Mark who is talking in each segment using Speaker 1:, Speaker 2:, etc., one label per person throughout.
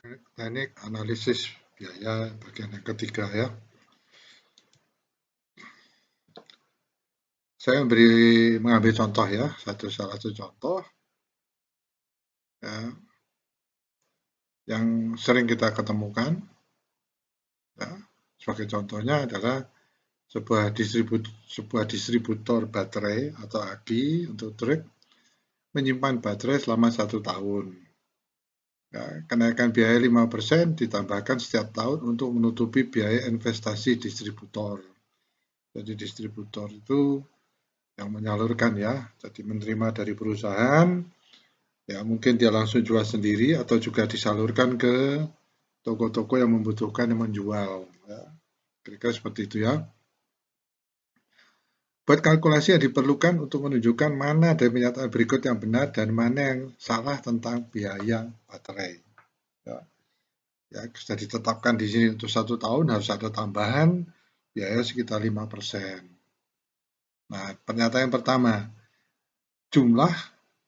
Speaker 1: Teknik analisis biaya bagian yang ketiga ya. Saya mengambil contoh ya, salah satu contoh ya, yang sering kita ketemukan. Ya, sebagai contohnya adalah sebuah distributor baterai atau aki untuk truk menyimpan baterai selama 1 tahun. Ya, kenaikan biaya 5% ditambahkan setiap tahun untuk menutupi biaya investasi distributor. Jadi distributor itu yang menyalurkan ya, jadi menerima dari perusahaan, ya mungkin dia langsung jual sendiri atau juga disalurkan ke toko-toko yang membutuhkan yang menjual. Ya. Kira-kira seperti itu ya. Buat kalkulasi yang diperlukan untuk menunjukkan mana dari pernyataan berikut yang benar dan mana yang salah tentang biaya baterai. Ya. Ya, sudah ditetapkan di sini untuk 1 tahun harus ada tambahan biaya sekitar 5%. Nah, pernyataan yang pertama, jumlah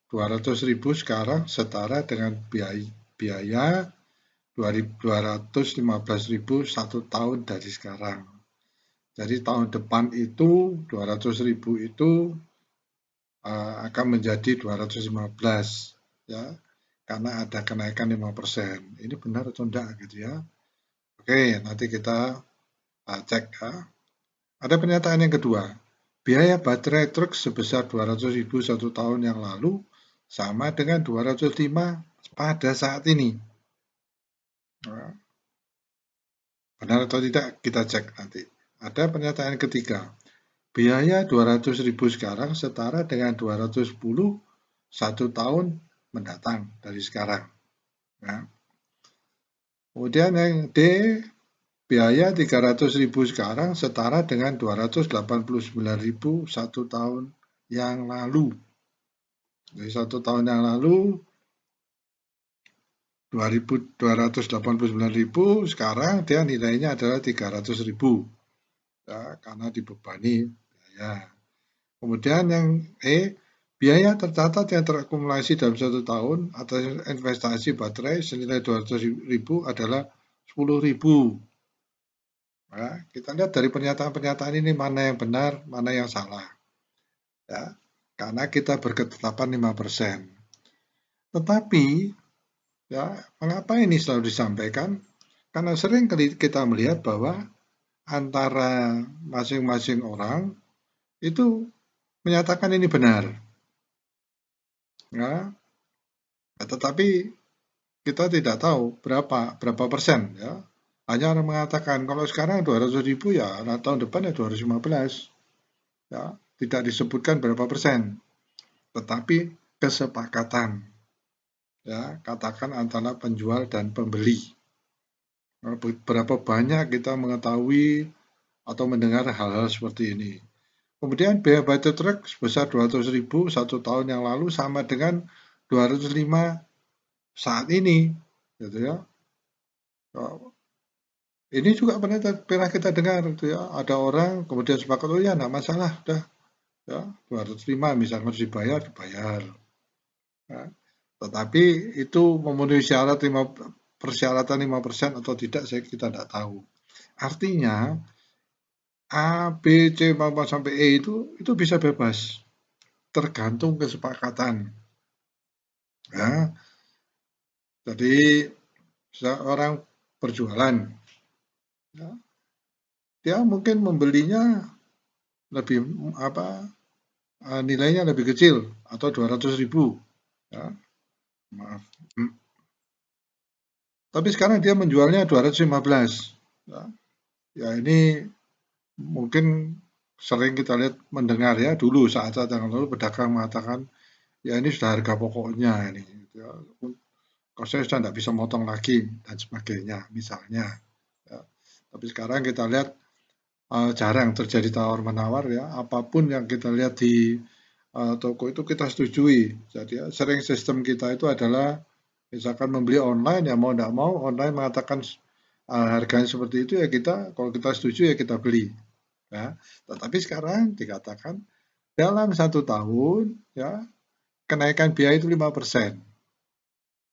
Speaker 1: 200.000 sekarang setara dengan biaya 215.000 1 tahun dari sekarang. Jadi tahun depan itu 200.000 itu akan menjadi 215 ya, karena ada kenaikan 5%. Ini benar atau enggak gitu ya. Oke, nanti kita cek ya. Ada pernyataan yang kedua. Biaya baterai truk sebesar 200.000 1 tahun yang lalu sama dengan 205 pada saat ini. Nah, benar atau tidak kita cek nanti. Ada pernyataan ketiga. Biaya 200.000 sekarang setara dengan 210 1 tahun mendatang dari sekarang. Nah, kemudian yang D, biaya 300.000 sekarang setara dengan 289.000 1 tahun yang lalu. Jadi 1 tahun yang lalu 289.000, sekarang dia nilainya adalah 300.000 ya, karena dibebani biaya. Kemudian yang E, biaya tercatat yang terakumulasi dalam 1 tahun atas investasi baterai senilai 200.000 adalah 10.000. Nah, kita lihat dari pernyataan-pernyataan ini mana yang benar, mana yang salah. Ya, karena kita berketetapan 5%. Tetapi ya, mengapa ini selalu disampaikan? Karena sering kali kita melihat bahwa antara masing-masing orang itu menyatakan ini benar. Ya, tetapi kita tidak tahu berapa persen ya. Hanya orang mengatakan kalau sekarang 200.000 ya, nah tahun depan ya 215. Ya, tidak disebutkan berapa persen. Tetapi kesepakatan ya, katakan antara penjual dan pembeli. Berapa banyak kita mengetahui atau mendengar hal-hal seperti ini. Kemudian biaya baterai truk sebesar 200.000 1 tahun yang lalu sama dengan 205 saat ini, gitu ya. Ini juga pernah kita dengar, gitu ya. Ada orang kemudian sepakat, oh ya, enggak masalah, dah, ya 205 misalnya harus dibayar. Ya. Tetapi itu memenuhi syarat persyaratan 5% atau tidak, kita tidak tahu. Artinya A, B, C sampai E itu bisa bebas, tergantung kesepakatan. Ya, jadi seorang berjualan, ya, dia mungkin membelinya lebih nilainya lebih kecil atau 200.000. Ya, maaf. Tapi sekarang dia menjualnya 215. Ya, ya ini mungkin sering kita lihat mendengar ya dulu saat-saat yang lalu pedagang mengatakan ya ini sudah harga pokoknya ini. Ya, kalau saya sudah tidak bisa motong lagi dan sebagainya misalnya. Ya. Tapi sekarang kita lihat jarang terjadi tawar-menawar ya. Apapun yang kita lihat di toko itu kita setujui. Jadi ya, sering sistem kita itu adalah misalkan membeli online ya mau tidak mau online mengatakan harganya seperti itu ya kita kalau kita setuju ya kita beli. Ya. Tetapi sekarang dikatakan dalam 1 tahun ya kenaikan biaya itu 5%.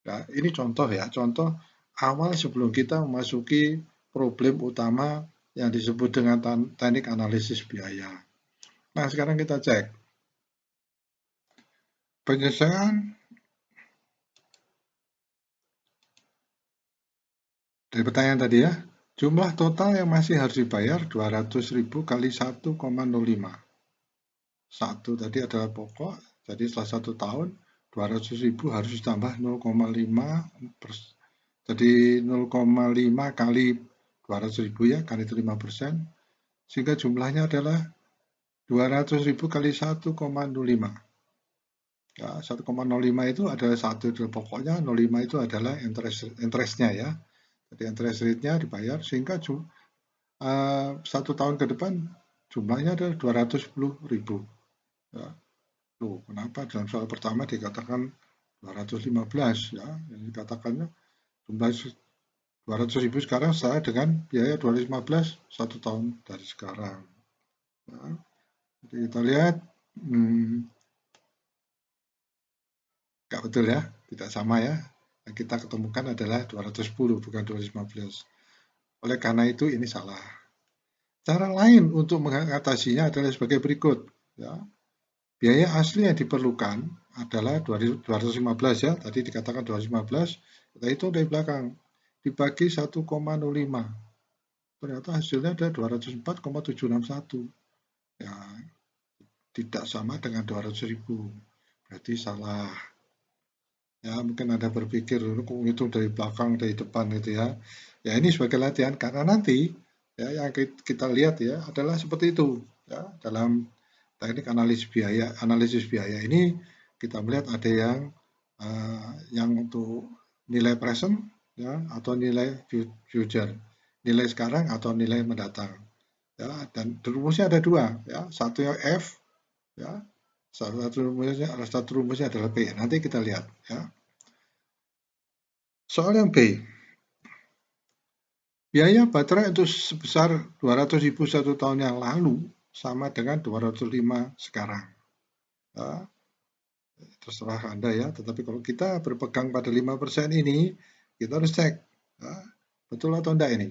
Speaker 1: Ya, ini contoh ya, contoh awal sebelum kita memasuki problem utama yang disebut dengan teknik analisis biaya. Nah, sekarang kita cek. Penyelesaian dari pertanyaan tadi ya, jumlah total yang masih harus dibayar 200.000 kali 1,05. 1 tadi adalah pokok, jadi setelah 1 tahun 200.000 harus ditambah 0,5 jadi 0,5 kali 200.000 ya, kali itu 5%, sehingga jumlahnya adalah 200.000 kali 1,05. Ya, 1,05 itu adalah 1 itu pokoknya, 0,5 itu adalah interestnya ya. Jadi interest rate-nya dibayar sehingga 1 tahun ke depan jumlahnya adalah 210.000. Ya. Loh, kenapa dalam soal pertama dikatakan 215 ya? Yang dikatakannya jumlah 200.000 sekarang saya dengan biaya 215 1 tahun dari sekarang. Ya. Jadi kita lihat, nggak betul ya, tidak sama ya. Yang kita ketemukan adalah 210 bukan 215. Oleh karena itu ini salah. Cara lain untuk mengatasinya adalah sebagai berikut. Ya. Biaya asli yang diperlukan adalah 215 ya, tadi dikatakan 215, kita hitung dari belakang, dibagi 1,05. Ternyata hasilnya ada 204,761. Ya, tidak sama dengan 200.000. Berarti salah. Ya, mungkin Anda berpikir, kok ngitung dari belakang, dari depan gitu ya. Ya, ini sebagai latihan, karena nanti ya yang kita lihat ya adalah seperti itu. Ya, dalam teknik analisis biaya ini kita melihat ada yang untuk nilai present ya, atau nilai future, nilai sekarang atau nilai mendatang. Ya, dan rumusnya ada dua, ya. Satu yang F, ya, satu rumusnya adalah P. Nanti kita lihat, ya. Soal yang B, biaya baterai untuk sebesar 200.000 1 tahun yang lalu sama dengan 205 sekarang. Ya, terserah Anda ya, tetapi kalau kita berpegang pada 5% ini, kita harus cek, ya, betul atau enggak ini.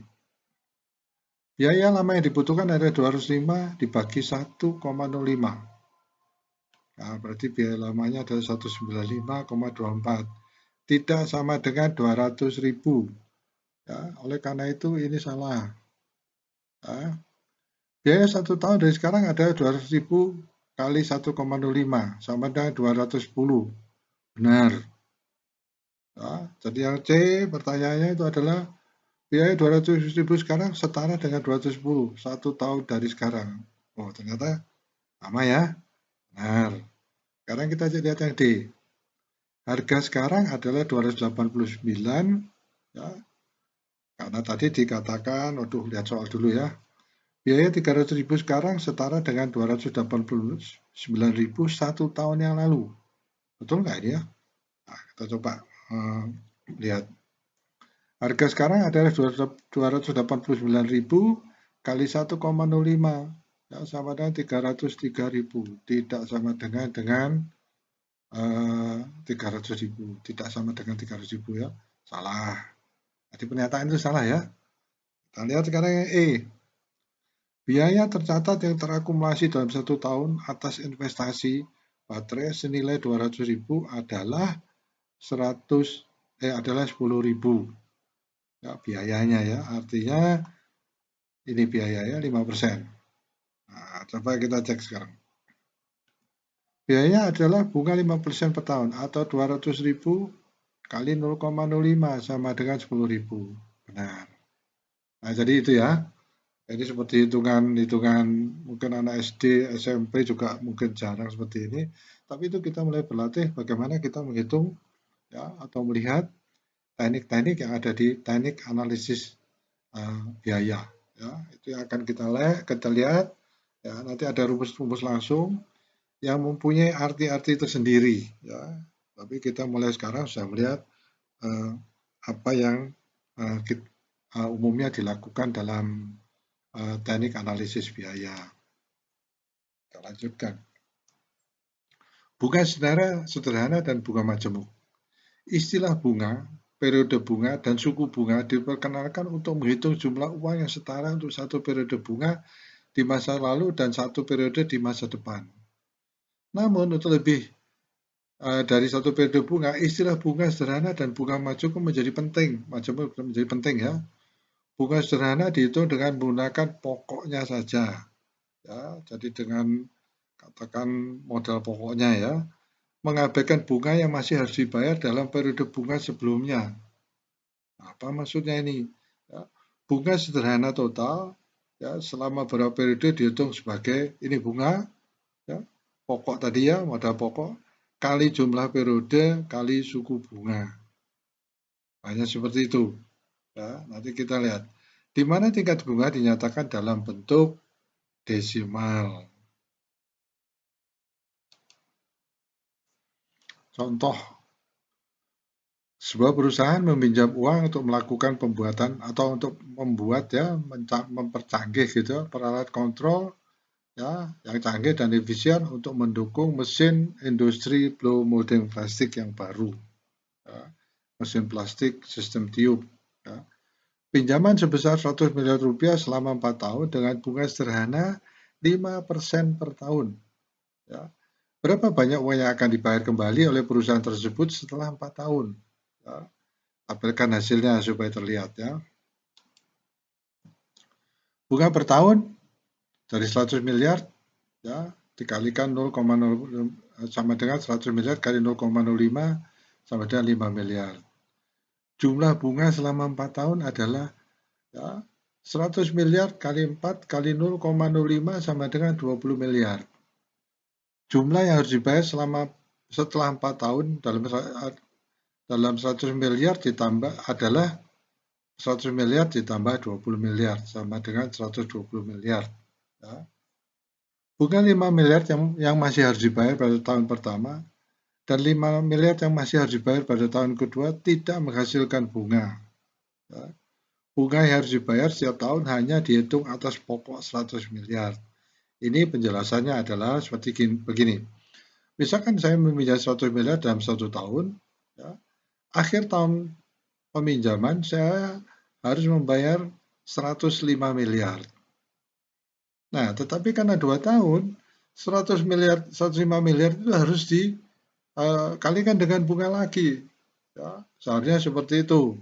Speaker 1: Biaya lama yang dibutuhkan adalah 205 dibagi 1,05. Nah, berarti biaya lamanya adalah 195,24. Tidak sama dengan 200.000. Ya, oleh karena itu ini salah. Ya, biaya 1 tahun dari sekarang adalah 200.000 kali 1,05 sama dengan 210. Benar. Ya, jadi yang C pertanyaannya itu adalah biaya 200.000 sekarang setara dengan 210 1 tahun dari sekarang. Oh, ternyata sama ya. Benar. Sekarang kita lihat yang D. Harga sekarang adalah 289 ya. Karena tadi dikatakan, waduh lihat soal dulu ya. Biaya 300.000 sekarang setara dengan 289.000 1 tahun yang lalu. Betul nggak ini ya? Nah, kita coba lihat. Harga sekarang adalah 289.000 kali 1,05 ya, sama dengan 303.000. Tidak sama dengan 300.000. Tidak sama dengan 300.000 ya. Salah. Jadi pernyataan itu salah ya. Kita lihat sekarang yang E. Biaya tercatat yang terakumulasi dalam 1 tahun atas investasi baterai senilai 200.000 adalah 10.000 ya, biayanya ya. Artinya ini biayanya 5%. Nah, coba kita cek sekarang. Biayanya adalah bunga 5% per tahun atau 200.000 kali 0,05 sama dengan 10.000. Benar. Nah, jadi itu ya. Jadi seperti hitungan mungkin anak SD, SMP juga mungkin jarang seperti ini. Tapi itu kita mulai berlatih bagaimana kita menghitung ya atau melihat teknik-teknik yang ada di teknik analisis biaya. Ya, itu yang akan kita lihat. Ya, nanti ada rumus-rumus langsung yang mempunyai arti-arti tersendiri. Ya, tapi kita mulai sekarang sudah melihat apa yang umumnya dilakukan dalam teknik analisis biaya. Kita lanjutkan. Bunga sederhana dan bunga majemuk. Istilah bunga periode bunga dan suku bunga diperkenalkan untuk menghitung jumlah uang yang setara untuk satu periode bunga di masa lalu dan satu periode di masa depan. Namun untuk lebih dari satu periode bunga, istilah bunga sederhana dan bunga maju menjadi penting. Menjadi penting ya. Bunga sederhana dihitung dengan menggunakan pokoknya saja. Ya, jadi dengan katakan modal pokoknya ya, mengabaikan bunga yang masih harus dibayar dalam periode bunga sebelumnya. Apa maksudnya ini? Ya, bunga sederhana total ya selama beberapa periode dihitung sebagai ini bunga ya, pokok tadi ya, modal pokok kali jumlah periode kali suku bunga. Hanya seperti itu. Ya, nanti kita lihat di mana tingkat bunga dinyatakan dalam bentuk desimal. Contoh, sebuah perusahaan meminjam uang untuk melakukan pembuatan atau untuk membuat ya mempercanggih gitu peralatan kontrol ya yang canggih dan efisien untuk mendukung mesin industri blow molding plastik yang baru. Ya, mesin plastik sistem tiup. Ya. Pinjaman sebesar 100 miliar rupiah selama 4 tahun dengan bunga sederhana 5% per tahun. Ya. Berapa banyak uang yang akan dibayar kembali oleh perusahaan tersebut setelah 4 tahun? Ya. Tampilkan hasilnya supaya terlihat ya. Bunga per tahun dari 100 miliar ya dikalikan 0,0 sama dengan 100 miliar kali 0,05 sama dengan 5 miliar. Jumlah bunga selama 4 tahun adalah ya 100 miliar kali 4 kali 0,05 sama dengan 20 miliar. Jumlah yang harus dibayar setelah 4 tahun dalam 100 miliar ditambah adalah 100 miliar ditambah 20 miliar sama dengan 120 miliar. Ya. Bunga 5 miliar yang masih harus dibayar pada tahun pertama dan 5 miliar yang masih harus dibayar pada tahun kedua tidak menghasilkan bunga. Ya. Bunga yang harus dibayar setiap tahun hanya dihitung atas pokok 100 miliar. Ini penjelasannya adalah seperti begini. Misalkan saya meminjam 100 miliar dalam 1 tahun, ya, akhir tahun peminjaman saya harus membayar 105 miliar. Nah, tetapi karena 2 tahun, 100 miliar, 105 miliar itu harus dikalikan dengan bunga lagi. Ya, seharusnya seperti itu.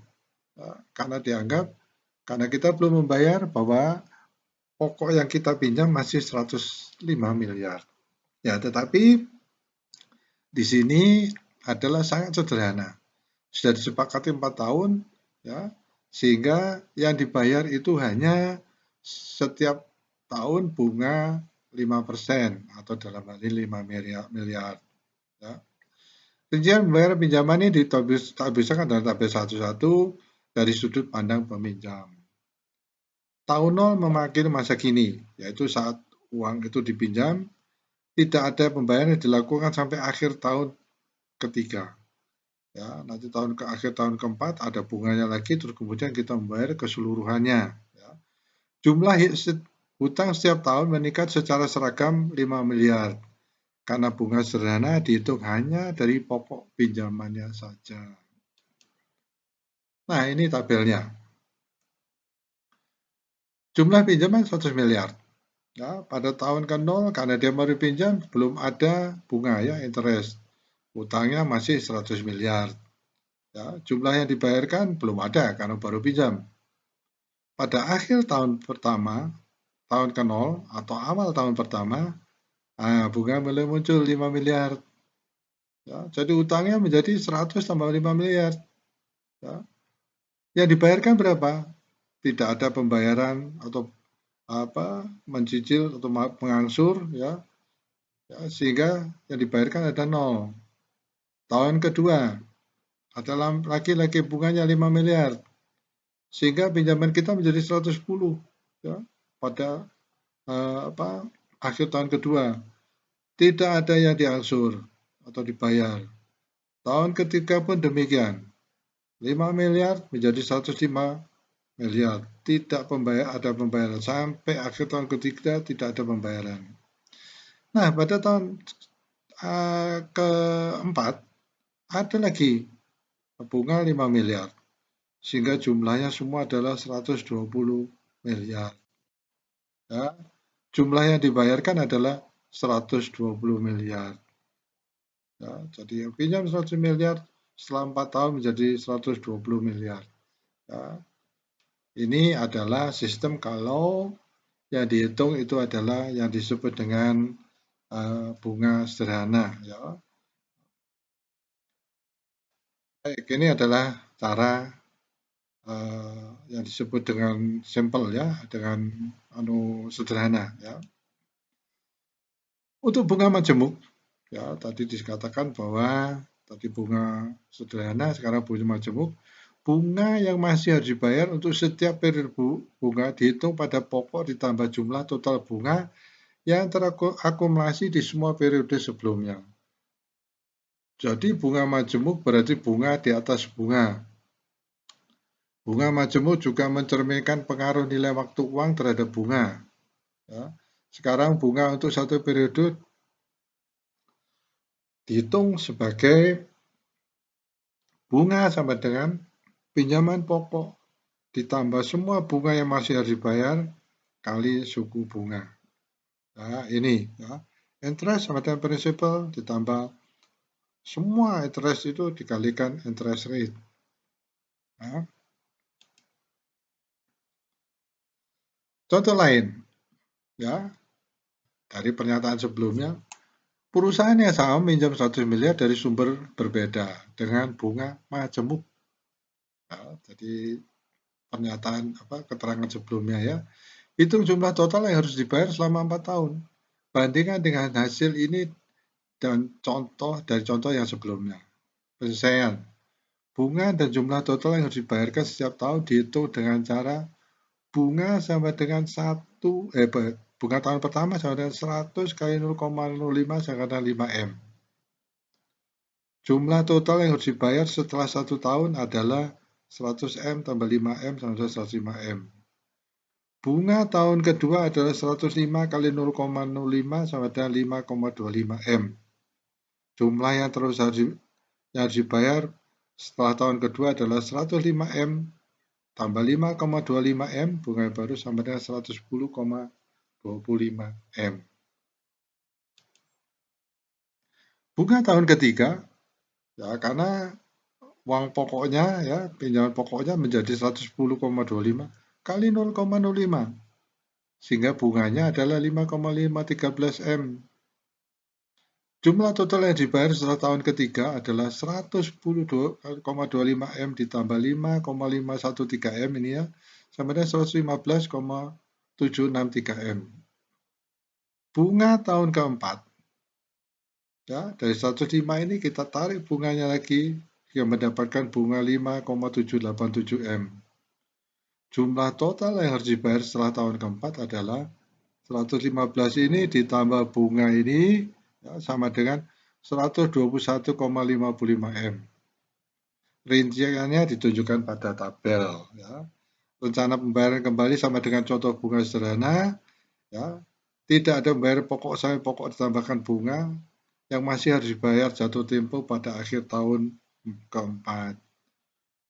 Speaker 1: Ya, karena kita belum membayar bahwa pokok yang kita pinjam masih 105 miliar. Ya, tetapi di sini adalah sangat sederhana. Sudah disepakati 4 tahun, ya, sehingga yang dibayar itu hanya setiap tahun bunga 5% atau dalam hal ini 5 miliar. Ya. Rincian membayar pinjaman ini ditabiskan dalam tabel 1-1 dari sudut pandang peminjam. Tahun 0 mewakili masa kini, yaitu saat uang itu dipinjam, tidak ada pembayaran yang dilakukan sampai akhir tahun ketiga. Ya, nanti akhir tahun keempat ada bunganya lagi, terus kemudian kita membayar keseluruhannya. Ya. Jumlah hutang setiap tahun meningkat secara seragam 5 miliar. Karena bunga sederhana dihitung hanya dari pokok pinjamannya saja. Nah, ini tabelnya. Jumlah pinjaman 100 miliar. Ya, pada tahun ke-0 karena dia baru pinjam belum ada bunga ya interest. Hutangnya masih 100 miliar. Ya, jumlah yang dibayarkan belum ada karena baru pinjam. Pada akhir tahun pertama, tahun ke-0 atau awal tahun pertama, bunga mulai muncul 5 miliar. Ya, jadi hutangnya menjadi 100 tambah 5 miliar. Ya. Yang dibayarkan berapa? Tidak ada pembayaran atau mencicil atau mengangsur ya, sehingga yang dibayarkan ada 0. Tahun kedua ada lagi bunganya 5 miliar sehingga pinjaman kita menjadi 110 ya, pada akhir tahun kedua. Tidak ada yang diangsur atau dibayar. Tahun ketiga pun demikian. 5 miliar menjadi 105 miliar. Tidak ada pembayaran. Sampai akhir tahun ketiga tidak ada pembayaran. Nah, pada tahun keempat ada lagi bunga 5 miliar. Sehingga jumlahnya semua adalah 120 miliar. Ya. Jumlah yang dibayarkan adalah 120 miliar. Ya, jadi yang pinjam 100 miliar setelah 4 tahun menjadi 120 miliar. Ya. Ini adalah sistem kalau yang dihitung itu adalah yang disebut dengan bunga sederhana. Ya. Baik, ini adalah cara yang disebut dengan simple ya, dengan sederhana ya. Untuk bunga majemuk ya tadi dikatakan bahwa tadi bunga sederhana, sekarang bunga majemuk. Bunga yang masih harus dibayar untuk setiap periode bunga dihitung pada pokok ditambah jumlah total bunga yang terakumulasi di semua periode sebelumnya. Jadi bunga majemuk berarti bunga di atas bunga. Bunga majemuk juga mencerminkan pengaruh nilai waktu uang terhadap bunga. Ya. Sekarang bunga untuk satu periode dihitung sebagai bunga sama dengan pinjaman pokok ditambah semua bunga yang masih harus dibayar kali suku bunga. Nah, ini ya. Interest sama dengan principal ditambah semua interest itu dikalikan interest rate. Nah, contoh lain, ya dari pernyataan sebelumnya, perusahaan yang sama minjam 100 miliar dari sumber berbeda dengan bunga majemuk. Nah, jadi pernyataan keterangan sebelumnya ya. Hitung jumlah total yang harus dibayar selama 4 tahun. Bandingkan dengan hasil ini dan dari contoh yang sebelumnya. Penyelesaian. Bunga dan jumlah total yang harus dibayarkan setiap tahun dihitung dengan cara bunga sama dengan bunga tahun pertama sama dengan 100 kali 0,05 sama dengan 5M. Jumlah total yang harus dibayar setelah 1 tahun adalah 100M tambah 5M sama dengan 105M. Bunga tahun kedua adalah 105 kali 0,05 sama dengan 5,25M. Jumlah yang harus dibayar setelah tahun kedua adalah 105M tambah 5,25M, bunga baru sama dengan 110,25M. Bunga tahun ketiga, ya karena uang pokoknya ya pinjaman pokoknya menjadi 110,25 kali 0,05 sehingga bunganya adalah 5,513M. Jumlah total yang dibayar setelah tahun ketiga adalah 110,25M ditambah 5,513M ini ya sama dengan 115,763M. Bunga tahun keempat ya dari 105 ini kita tarik bunganya lagi yang mendapatkan bunga 5,787M. Jumlah total yang harus dibayar setelah tahun keempat adalah 115 ini ditambah bunga ini ya, sama dengan 121,55M. Rinciannya ditunjukkan pada tabel. Ya. Rencana pembayaran kembali sama dengan contoh bunga sederhana. Ya. Tidak ada pembayaran pokok sampai pokok ditambahkan bunga yang masih harus dibayar jatuh tempo pada akhir tahun keempat.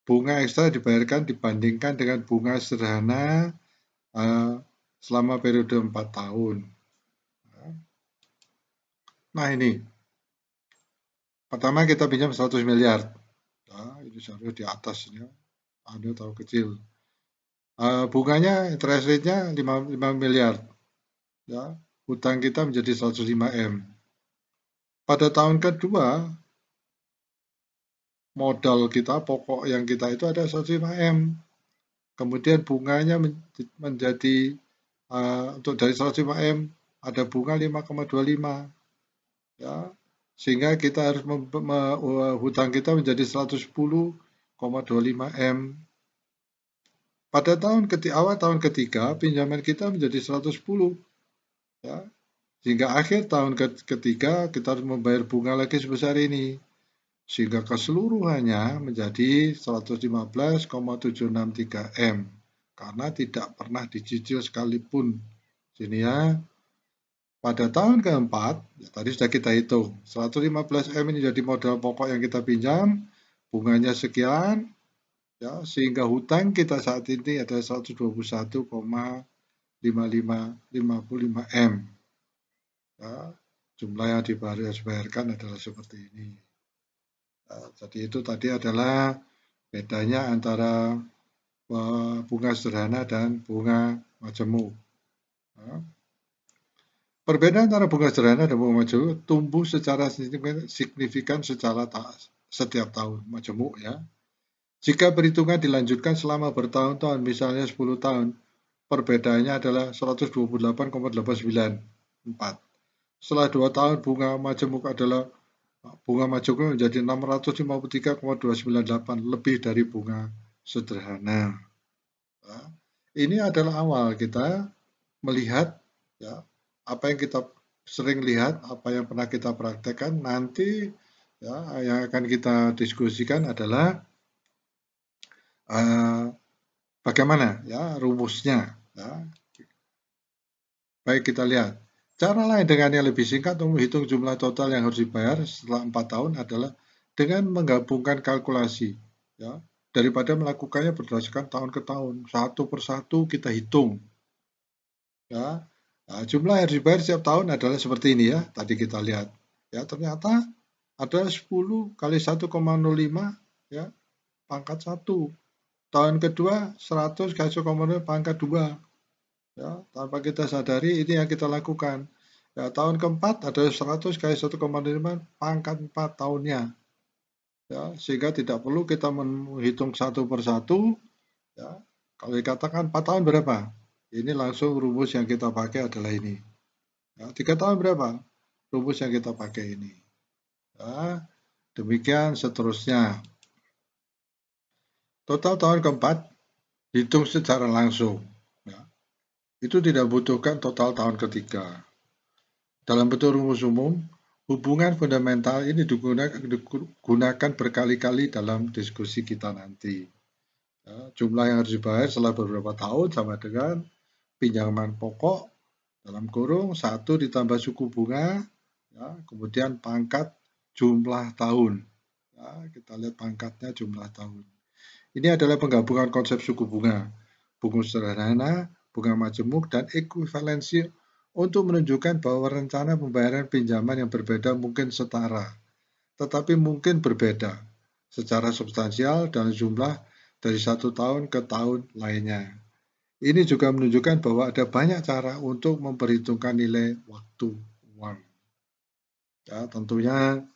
Speaker 1: Bunga ekstra dibayarkan dibandingkan dengan bunga sederhana selama periode 4 tahun. Nah ini, pertama kita pinjam 100 miliar. Nah, ini seharusnya di atas ini, Anda tahu kecil. Bunganya, interest rate-nya 5 miliar. Ya, hutang kita menjadi 105M. Pada tahun kedua, modal kita, pokok yang kita itu ada 105M. Kemudian bunganya menjadi, untuk dari 105M, ada bunga 5,25. Ya, sehingga kita harus hutang kita menjadi 110,25M. Pada awal tahun ketiga pinjaman kita menjadi 110 ya. Sehingga akhir tahun ketiga kita harus membayar bunga lagi sebesar ini. Sehingga keseluruhannya menjadi 115,763M karena tidak pernah dicicil sekalipun. Sini ya. Pada tahun keempat, ya tadi sudah kita hitung, 115M ini jadi modal pokok yang kita pinjam, bunganya sekian, ya, sehingga hutang kita saat ini ada 121,55 M. Ya, jumlah yang harus bayarkan adalah seperti ini. Jadi itu tadi adalah bedanya antara bunga sederhana dan bunga majemuk. Perbedaan antara bunga sederhana dan bunga majemuk tumbuh secara signifikan setiap tahun majemuk, ya. Jika perhitungan dilanjutkan selama bertahun-tahun, misalnya 10 tahun, perbedaannya adalah 128,894. Setelah 2 tahun bunga majemuk menjadi 653,298, lebih dari bunga sederhana. Ya. Ini adalah awal kita melihat, ya, apa yang kita sering lihat, apa yang pernah kita praktekkan. Nanti, ya, yang akan kita diskusikan adalah bagaimana, ya, rumusnya. Ya. Baik, kita lihat. Cara lain dengan yang lebih singkat untuk menghitung jumlah total yang harus dibayar setelah 4 tahun adalah dengan menggabungkan kalkulasi, ya, daripada melakukannya berdasarkan tahun ke tahun. Satu persatu kita hitung. Ya. Nah, jumlah yang harus dibayar setiap tahun adalah seperti ini, ya. Tadi kita lihat. Ya, ternyata ada 10 kali 1,05, ya, pangkat 1. Tahun kedua 100 kali 1,05 pangkat 2. Ya, tanpa kita sadari ini yang kita lakukan. Ya, tahun keempat ada 100 kali 1,5 pangkat 4 tahunnya. Ya, sehingga tidak perlu kita menghitung satu persatu. Ya, kalau dikatakan 4 tahun berapa? Ini langsung rumus yang kita pakai adalah ini. Ya, 3 tahun berapa? Rumus yang kita pakai ini. Ya, demikian seterusnya. Total tahun keempat hitung secara langsung. Ya, itu tidak butuhkan total tahun ketiga. Dalam bentuk rumus umum, hubungan fundamental ini digunakan berkali-kali dalam diskusi kita nanti. Ya, jumlah yang harus dibayar setelah beberapa tahun sama dengan pinjaman pokok dalam kurung 1 ditambah suku bunga, ya, kemudian pangkat jumlah tahun. Ya, kita lihat pangkatnya jumlah tahun. Ini adalah penggabungan konsep suku bunga sederhana, bunga majemuk, dan ekuivalensi untuk menunjukkan bahwa rencana pembayaran pinjaman yang berbeda mungkin setara, tetapi mungkin berbeda secara substansial dan jumlah dari satu tahun ke tahun lainnya. Ini juga menunjukkan bahwa ada banyak cara untuk memperhitungkan nilai waktu uang. Ya, tentunya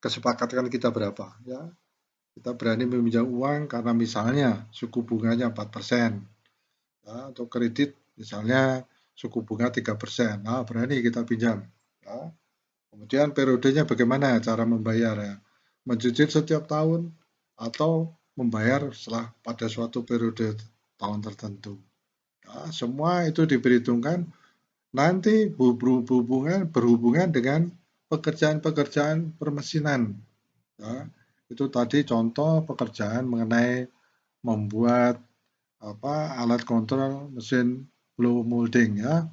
Speaker 1: kesepakatan kita berapa, ya. Kita berani meminjam uang karena misalnya suku bunganya 4%. Ya, untuk kredit misalnya suku bunga 3%. Nah, berani kita pinjam. Ya. Kemudian periodenya bagaimana cara membayar, ya? Mencicil setiap tahun atau membayar setelah pada suatu periode tahun tertentu. Ya, semua itu diperhitungkan nanti berhubungan dengan pekerjaan-pekerjaan permesinan. Ya, itu tadi contoh pekerjaan mengenai membuat alat kontrol mesin blow molding, ya.